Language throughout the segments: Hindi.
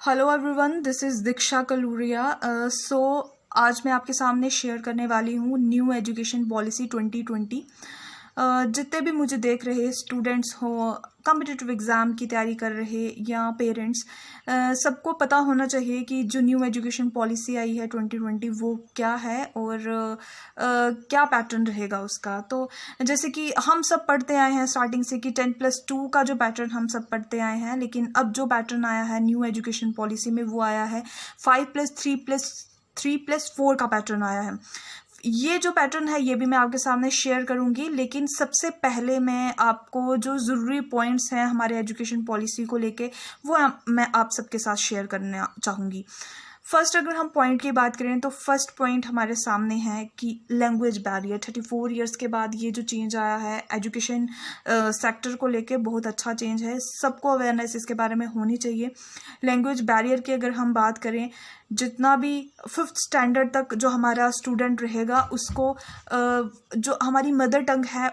हेलो एवरीवन, दिस इज़ दीक्षा कलूरिया। आज मैं आपके सामने शेयर करने वाली हूँ न्यू एजुकेशन पॉलिसी 2020। जितने भी मुझे देख रहे स्टूडेंट्स हो, कॉम्पिटिटिव एग्ज़ाम की तैयारी कर रहे या पेरेंट्स, सबको पता होना चाहिए कि जो न्यू एजुकेशन पॉलिसी आई है 2020 वो क्या है और क्या पैटर्न रहेगा उसका। तो जैसे कि हम सब पढ़ते आए हैं स्टार्टिंग से कि 10+2 का जो पैटर्न हम सब पढ़ते आए हैं, लेकिन अब जो पैटर्न आया है न्यू एजुकेशन पॉलिसी में वो आया है 5+3+4 का पैटर्न आया है। ये जो पैटर्न है ये भी मैं आपके सामने शेयर करूंगी, लेकिन सबसे पहले मैं आपको जो ज़रूरी पॉइंट्स हैं हमारे एजुकेशन पॉलिसी को लेके वो मैं आप सबके साथ शेयर करना चाहूँगी। फर्स्ट अगर हम पॉइंट की बात करें तो फर्स्ट पॉइंट हमारे सामने है कि लैंग्वेज बैरियर। 34 इयर्स के बाद ये जो चेंज आया है एजुकेशन सेक्टर को लेके बहुत अच्छा चेंज है, सबको अवेयरनेस इसके बारे में होनी चाहिए। लैंग्वेज बैरियर की अगर हम बात करें, जितना भी 5th स्टैंडर्ड तक जो हमारा स्टूडेंट रहेगा उसको जो हमारी मदर टंग है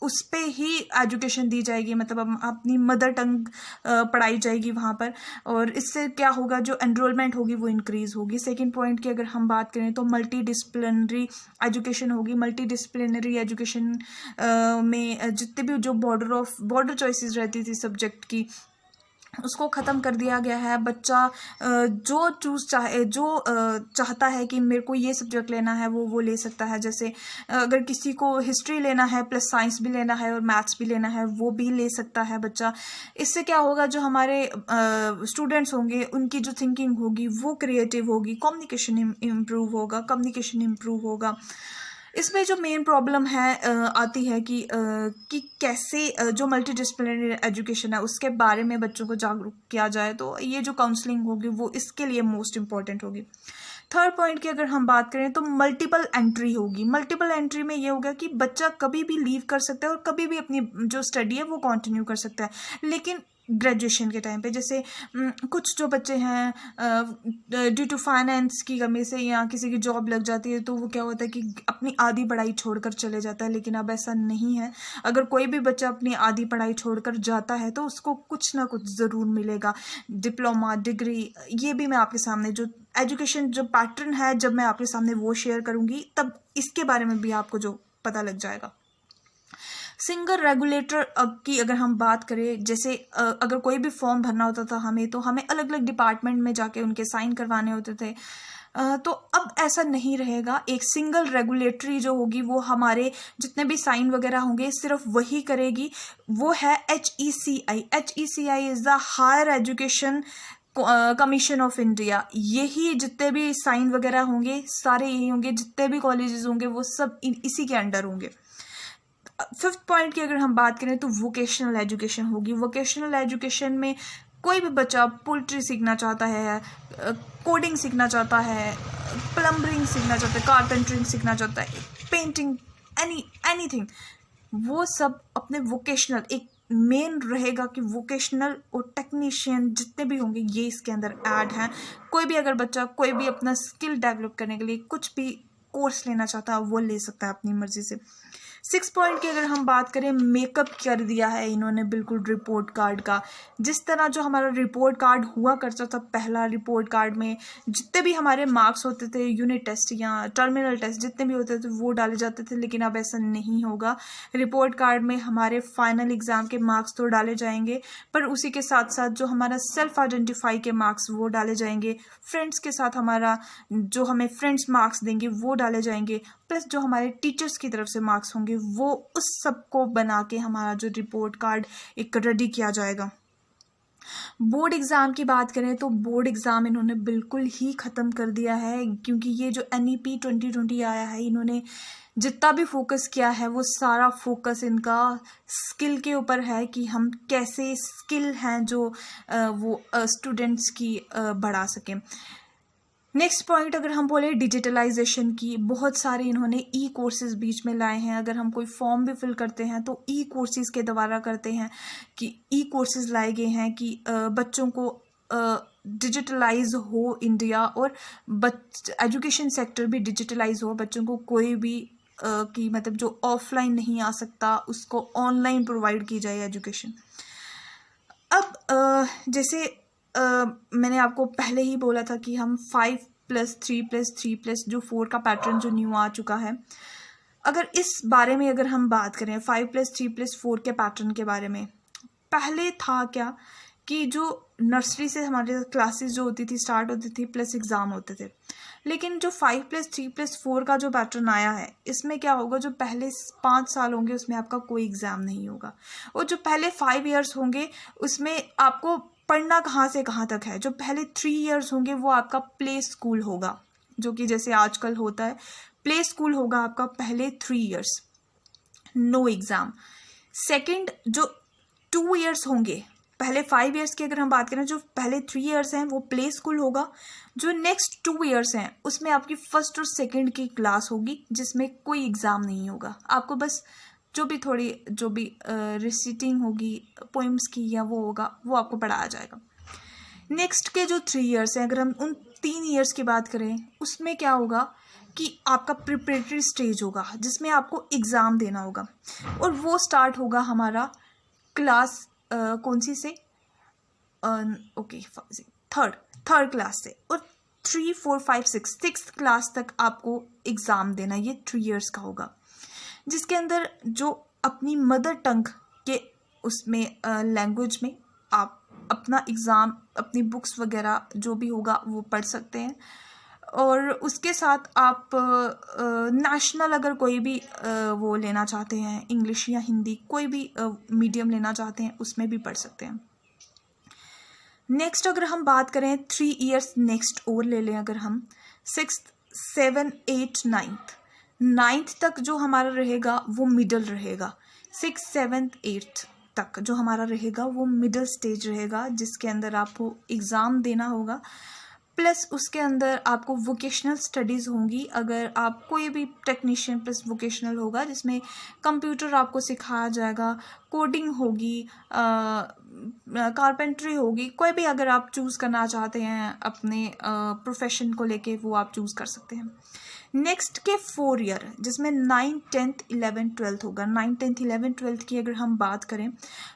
उस पे ही एजुकेशन दी जाएगी, मतलब अपनी मदर टंग पढ़ाई जाएगी वहाँ पर, और इससे क्या होगा, जो एनरोलमेंट होगी वो इंक्रीज़ होगी। सेकंड पॉइंट की अगर हम बात करें तो मल्टी डिसिप्लिनरी एजुकेशन होगी। मल्टी डिसिप्लिनरी एजुकेशन में जितने भी जो बॉर्डर चॉइसेस रहती थी सब्जेक्ट की उसको ख़त्म कर दिया गया है। बच्चा जो चाहता है कि मेरे को ये सब्जेक्ट लेना है वो ले सकता है। जैसे अगर किसी को हिस्ट्री लेना है प्लस साइंस भी लेना है और मैथ्स भी लेना है वो भी ले सकता है बच्चा। इससे क्या होगा, जो हमारे स्टूडेंट्स होंगे उनकी जो थिंकिंग होगी वो क्रिएटिव होगी, कम्युनिकेशन इम्प्रूव होगा। इसमें जो मेन प्रॉब्लम है आती है कि कैसे जो मल्टी डिसिप्लिनरी एजुकेशन है उसके बारे में बच्चों को जागरूक किया जाए। तो ये जो काउंसलिंग होगी वो इसके लिए मोस्ट इम्पॉर्टेंट होगी। थर्ड पॉइंट की अगर हम बात करें तो मल्टीपल एंट्री होगी। मल्टीपल एंट्री में ये होगा कि बच्चा कभी भी लीव कर सकता है और कभी भी अपनी जो स्टडी है वो कंटिन्यू कर सकता है। लेकिन ग्रेजुएशन के टाइम पे जैसे कुछ जो बच्चे हैं ड्यू टू फाइनेंस की कमी से या किसी की जॉब लग जाती है तो वो क्या होता है कि अपनी आधी पढ़ाई छोड़कर चले जाता है, लेकिन अब ऐसा नहीं है। अगर कोई भी बच्चा अपनी आधी पढ़ाई छोड़कर जाता है तो उसको कुछ ना कुछ ज़रूर मिलेगा, डिप्लोमा, डिग्री। ये भी मैं आपके सामने जो एजुकेशन जो पैटर्न है जब मैं आपके सामने वो शेयर करूँगी तब इसके बारे में भी आपको जो पता लग जाएगा। सिंगल रेगुलेटर की अगर हम बात करें, जैसे अगर कोई भी फॉर्म भरना होता था हमें तो हमें अलग अलग डिपार्टमेंट में जाके उनके साइन करवाने होते थे। तो अब ऐसा नहीं रहेगा। एक सिंगल रेगुलेटरी जो होगी वो हमारे जितने भी साइन वगैरह होंगे सिर्फ वही करेगी। वो है HECI। HECI is the higher education commission of India. यही जितने भी साइन वगैरह होंगे सारे यही होंगे, जितने भी कॉलेजेस होंगे वो सब इसी के अंडर होंगे। फिफ्थ पॉइंट की अगर हम बात करें तो वोकेशनल एजुकेशन होगी। वोकेशनल एजुकेशन में कोई भी बच्चा पोल्ट्री सीखना चाहता है, कोडिंग सीखना चाहता है, प्लम्बरिंग सीखना चाहता है, कारपेंटरिंग सीखना चाहता है, पेंटिंग, एनीथिंग, वो सब अपने वोकेशनल एक मेन रहेगा कि वोकेशनल और टेक्नीशियन जितने भी होंगे ये इसके अंदर ऐड हैं। कोई भी अगर बच्चा कोई भी अपना स्किल डेवलप करने के लिए कुछ भी कोर्स लेना चाहता है वो ले सकता है अपनी मर्जी से। 6 पॉइंट की अगर हम बात करें, मेकअप कर दिया है इन्होंने बिल्कुल रिपोर्ट कार्ड का। जिस तरह जो हमारा रिपोर्ट कार्ड हुआ करता था, पहला रिपोर्ट कार्ड में जितने भी हमारे मार्क्स होते थे, यूनिट टेस्ट या टर्मिनल टेस्ट जितने भी होते थे वो डाले जाते थे, लेकिन अब ऐसा नहीं होगा। रिपोर्ट कार्ड में हमारे फाइनल एग्ज़ाम के मार्क्स तो डाले जाएंगे, पर उसी के साथ साथ जो हमारा सेल्फ आइडेंटिफाई के मार्क्स वो डाले जाएंगे। फ्रेंड्स के साथ हमारा जो हमें फ्रेंड्स मार्क्स देंगे वो डाले जाएंगे, प्लस जो हमारे टीचर्स की तरफ से मार्क्स होंगे वो उस सब को बना के हमारा जो रिपोर्ट कार्ड एक रेडी किया जाएगा। बोर्ड एग्ज़ाम की बात करें तो बोर्ड एग्ज़ाम इन्होंने बिल्कुल ही ख़त्म कर दिया है, क्योंकि ये जो NEP 2020 आया है इन्होंने जितना भी फोकस किया है वो सारा फोकस इनका स्किल के ऊपर है कि हम कैसे स्किल हैं जो वो स्टूडेंट्स की बढ़ा सकें। नेक्स्ट पॉइंट अगर हम बोले डिजिटलाइजेशन की, बहुत सारे इन्होंने ई कोर्सेज बीच में लाए हैं। अगर हम कोई फॉर्म भी फिल करते हैं तो ई कोर्सेज के द्वारा करते हैं कि ई कोर्सेज लाए गए हैं कि बच्चों को डिजिटलाइज हो इंडिया, और एजुकेशन सेक्टर भी डिजिटलाइज हो। बच्चों को कोई भी कि मतलब जो ऑफलाइन नहीं आ सकता उसको ऑनलाइन प्रोवाइड की जाए एजुकेशन। अब जैसे मैंने आपको पहले ही बोला था कि हम 5+3+3+ जो 4 का पैटर्न जो न्यू आ चुका है, अगर इस बारे में अगर हम बात करें 5+3+4 के पैटर्न के बारे में, पहले था क्या कि जो नर्सरी से हमारे क्लासेस जो होती थी स्टार्ट होती थी प्लस एग्ज़ाम होते थे, लेकिन जो 5+3+4 का जो पैटर्न आया है इसमें क्या होगा, जो पहले 5 साल होंगे उसमें आपका कोई एग्ज़ाम नहीं होगा, और जो पहले 5 इयर्स होंगे उसमें आपको पढ़ना कहाँ से कहाँ तक है। जो पहले 3 इयर्स होंगे वो आपका प्ले स्कूल होगा, जो कि जैसे आजकल होता है, प्ले स्कूल होगा आपका पहले 3 इयर्स, नो एग्ज़ाम। सेकंड जो 2 इयर्स होंगे, पहले 5 इयर्स की अगर हम बात करें, जो पहले 3 इयर्स हैं वो प्ले स्कूल होगा, जो नेक्स्ट 2 इयर्स हैं उसमें आपकी फर्स्ट और सेकंड की क्लास होगी जिसमें कोई एग्ज़ाम नहीं होगा। आपको बस जो भी रिसीटिंग होगी पोइम्स की या वो होगा वो आपको पढ़ाया जाएगा। नेक्स्ट के जो 3 इयर्स हैं, अगर हम उन 3 इयर्स की बात करें, उसमें क्या होगा कि आपका प्रिपरेटरी स्टेज होगा जिसमें आपको एग्ज़ाम देना होगा, और वो स्टार्ट होगा हमारा क्लास कौन सी से, ओके थर्ड क्लास से, और 3, 4, 5, 6 क्लास तक आपको एग्ज़ाम देना, ये 3 इयर्स का होगा, जिसके अंदर जो अपनी मदर टंग के उसमें लैंग्वेज में आप अपना एग्ज़ाम, अपनी बुक्स वगैरह जो भी होगा वो पढ़ सकते हैं, और उसके साथ आप नेशनल अगर कोई भी वो लेना चाहते हैं, इंग्लिश या हिंदी कोई भी मीडियम लेना चाहते हैं उसमें भी पढ़ सकते हैं। नेक्स्ट अगर हम बात करें 3 इयर्स नेक्स्ट और ले लें, अगर हम 6th 7th 8th 9th तक जो हमारा रहेगा वो मिडल रहेगा, 6th 7th 8th तक जो हमारा रहेगा वो मिडल स्टेज रहेगा, जिसके अंदर आपको एग्ज़ाम देना होगा, प्लस उसके अंदर आपको वोकेशनल स्टडीज़ होंगी। अगर आप कोई भी टेक्नीशियन प्लस वोकेशनल होगा जिसमें कंप्यूटर आपको सिखाया जाएगा, कोडिंग होगी, कारपेंट्री होगी, कोई भी अगर आप चूज़ करना चाहते हैं अपने प्रोफेशन को लेके वो आप चूज़ कर सकते हैं। नेक्स्ट के 4 ईयर जिसमें 9th 10th 11th 12th होगा, 9th 10th 11th 12th की अगर हम बात करें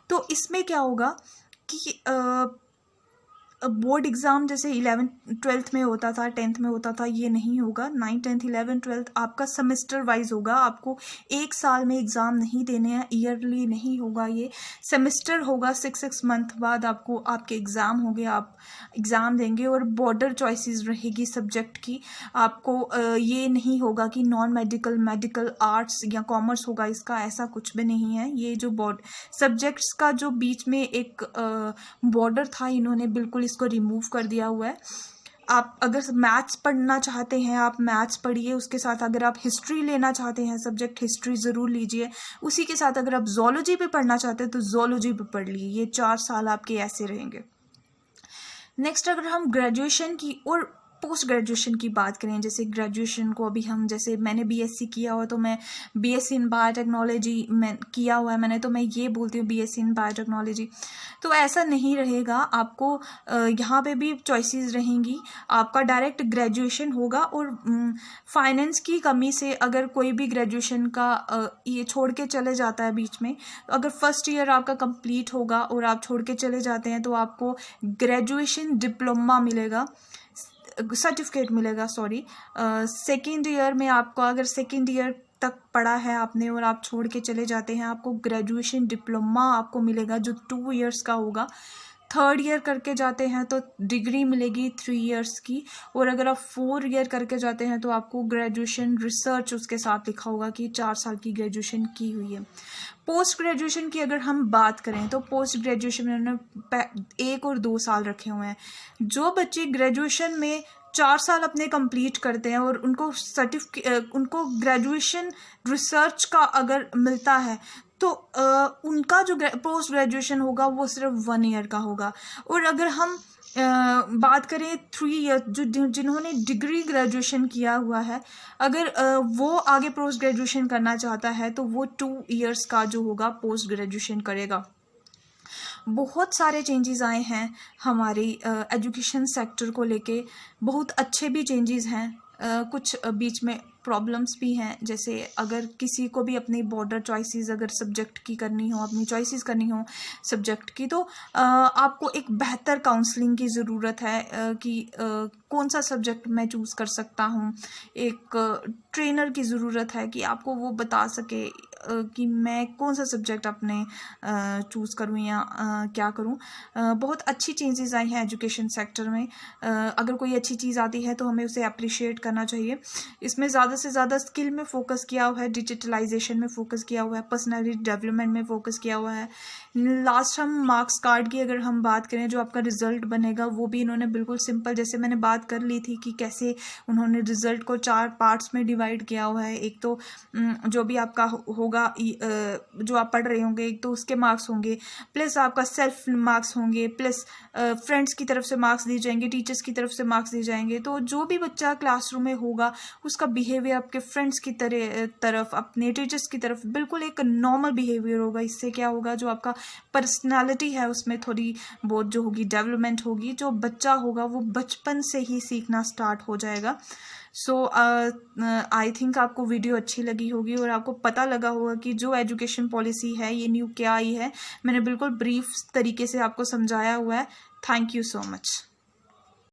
तो इसमें क्या होगा कि बोर्ड एग्ज़ाम जैसे 11th 12th में होता था, 10th में होता था, ये नहीं होगा। 9th 10th 11th 12th आपका सेमेस्टर वाइज होगा, आपको एक साल में एग्ज़ाम नहीं देने हैं, ईयरली नहीं होगा, ये सेमेस्टर होगा। 6 मंथ बाद आपको आपके एग्ज़ाम होंगे, आप एग्ज़ाम देंगे, और बॉर्डर चॉइसेस रहेगी सब्जेक्ट की। आपको ये नहीं होगा कि नॉन मेडिकल, मेडिकल, आर्ट्स या कॉमर्स होगा, इसका ऐसा कुछ भी नहीं है। ये जो सब्जेक्ट्स का जो बीच में एक बॉर्डर था, इन्होंने बिल्कुल इसको रिमूव कर दिया हुआ है। आप अगर मैथ्स पढ़ना चाहते हैं आप मैथ्स पढ़िए, उसके साथ अगर आप हिस्ट्री लेना चाहते हैं सब्जेक्ट हिस्ट्री ज़रूर लीजिए, उसी के साथ अगर आप जोलॉजी भी पढ़ना चाहते हैं तो जोलॉजी भी पढ़ लीजिए। ये 4 साल आपके ऐसे रहेंगे। नेक्स्ट अगर हम ग्रेजुएशन की और पोस्ट ग्रेजुएशन की बात करें, जैसे ग्रेजुएशन को अभी हम, जैसे मैंने बीएससी किया हुआ तो मैं बीएससी इन बायोटेक्नोलॉजी में किया हुआ है मैंने, तो मैं ये बोलती हूँ बीएससी इन बायोटेक्नोलॉजी। तो ऐसा नहीं रहेगा, आपको यहाँ पे भी चॉइसेस रहेंगी। आपका डायरेक्ट ग्रेजुएशन होगा, और फाइनेंस की कमी से अगर कोई भी ग्रेजुएशन का ये छोड़ के चले जाता है बीच में, अगर फर्स्ट ईयर आपका कंप्लीट होगा और आप छोड़ के चले जाते हैं तो आपको ग्रेजुएशन डिप्लोमा मिलेगा, सर्टिफिकेट मिलेगा, सॉरी। सेकेंड ईयर में आपको, अगर सेकेंड ईयर तक पढ़ा है आपने और आप छोड़ के चले जाते हैं, आपको ग्रेजुएशन डिप्लोमा आपको मिलेगा जो 2 इयर्स का होगा। थर्ड ईयर करके जाते हैं तो डिग्री मिलेगी 3 इयर्स की, और अगर आप 4 ईयर करके जाते हैं तो आपको ग्रेजुएशन रिसर्च उसके साथ लिखा होगा कि 4 साल की ग्रेजुएशन की हुई है। पोस्ट ग्रेजुएशन की अगर हम बात करें तो पोस्ट ग्रेजुएशन में उन्होंने 1 और 2 साल रखे हुए हैं। जो बच्चे ग्रेजुएशन में 4 साल अपने कंप्लीट करते हैं और उनको ग्रेजुएशन रिसर्च का अगर मिलता है तो उनका जो पोस्ट ग्रेजुएशन होगा वो सिर्फ 1 ईयर का होगा। और अगर हम बात करें 3 ईयर जिन्होंने डिग्री ग्रेजुएशन किया हुआ है, अगर वो आगे पोस्ट ग्रेजुएशन करना चाहता है तो वो 2 इयर्स का जो होगा पोस्ट ग्रेजुएशन करेगा। बहुत सारे चेंजेस आए हैं हमारी एजुकेशन सेक्टर को लेके, बहुत अच्छे भी चेंजेस हैं, कुछ बीच में प्रॉब्लम्स भी हैं, जैसे अगर किसी को भी अपनी बॉर्डर चॉइसेस अगर सब्जेक्ट की करनी हो, अपनी चॉइसेस करनी हो सब्जेक्ट की, तो आपको एक बेहतर काउंसलिंग की ज़रूरत है कि कौन सा सब्जेक्ट मैं चूज़ कर सकता हूँ। एक ट्रेनर की ज़रूरत है कि आपको वो बता सके कि मैं कौन सा सब्जेक्ट अपने चूज़ करूँ या क्या करूँ। बहुत अच्छी चेंजेस आई हैं एजुकेशन सेक्टर में। अगर कोई अच्छी चीज़ आती है तो हमें उसे अप्रिशिएट करना चाहिए। इसमें ज़्यादा से ज़्यादा स्किल में फोकस किया हुआ है, डिजिटलाइजेशन में फोकस किया हुआ है, पर्सनैलिटी डेवलपमेंट में फोकस किया हुआ है। लास्ट हम मार्क्स कार्ड की अगर हम बात करें, जो आपका रिजल्ट बनेगा वो भी इन्होंने बिल्कुल सिंपल, जैसे मैंने बात कर ली थी कि कैसे उन्होंने रिजल्ट को 4 पार्ट्स में डिवाइड किया हुआ है। एक तो जो भी आपका होगा, जो आप पढ़ रहे होंगे, एक तो उसके मार्क्स होंगे, प्लस आपका सेल्फ मार्क्स होंगे, प्लस फ्रेंड्स की तरफ से मार्क्स दिए जाएंगे, टीचर्स की तरफ से मार्क्स दिए जाएंगे। तो जो भी बच्चा क्लासरूम में होगा उसका बिहेवियर आपके फ्रेंड्स की तरफ, अपने टीचर्स की तरफ बिल्कुल एक नॉर्मल बिहेवियर होगा। इससे क्या होगा, जो आपका पर्सनालिटी है उसमें थोड़ी बहुत जो होगी डेवलपमेंट होगी। जो बच्चा होगा वो बचपन से ही सीखना स्टार्ट हो जाएगा। सो आई थिंक आपको वीडियो अच्छी लगी होगी और आपको पता लगा होगा कि जो एजुकेशन पॉलिसी है ये न्यू क्या आई है। मैंने बिल्कुल ब्रीफ तरीके से आपको समझाया हुआ है। Thank you so much.